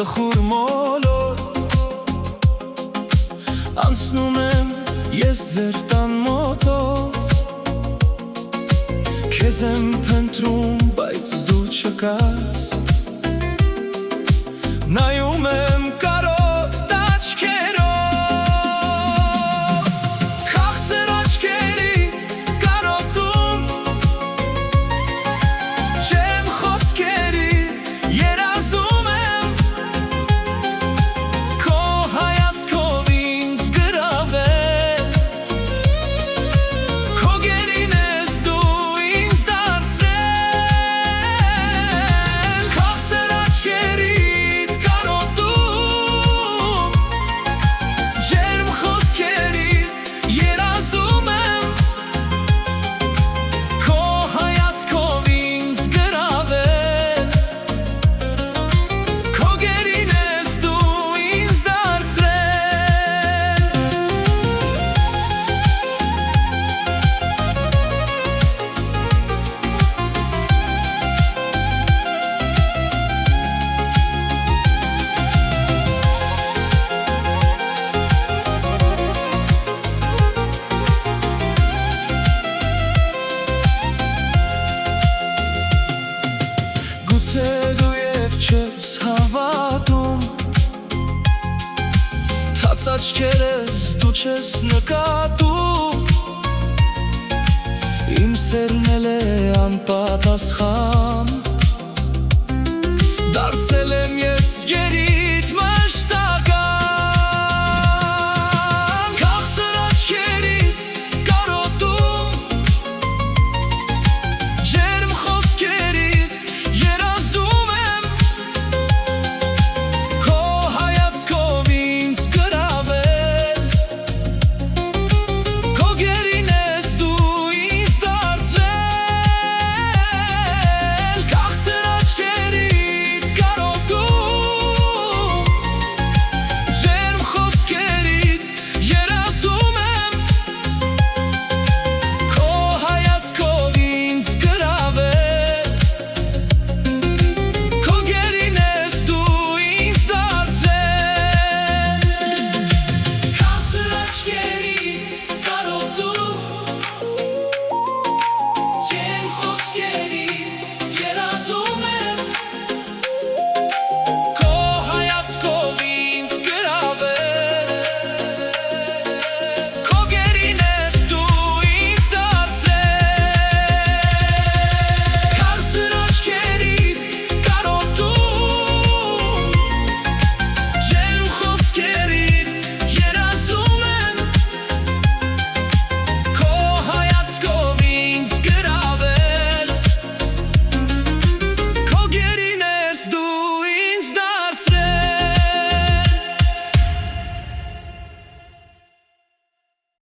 տխուր մոլոր Անցնում եմ ես ձեր տան մոտով Քեզ եմ փնտրում, բայց դու չկաս Նայում եմ կարոտ աչքերով Քաղցր աչքերիդ կարոտում Չեմ խոսքերիդ երազում եմ Քո հայացքով ինձ գրավել Քո գերին ես դու ինձ դարձրել Քաղցր աչքերիդ կարոտում Ջերմ խոսքերիդ երազում եմ Քո հայացքով ինձ գրավել Քո գերին ես դու ինձ դարձրել Գուցե դու և չես հավատում Թաց աչքերս դու չես նկատում Իմ սերն էլ է անպատասխան Դարձել եմ ես գերի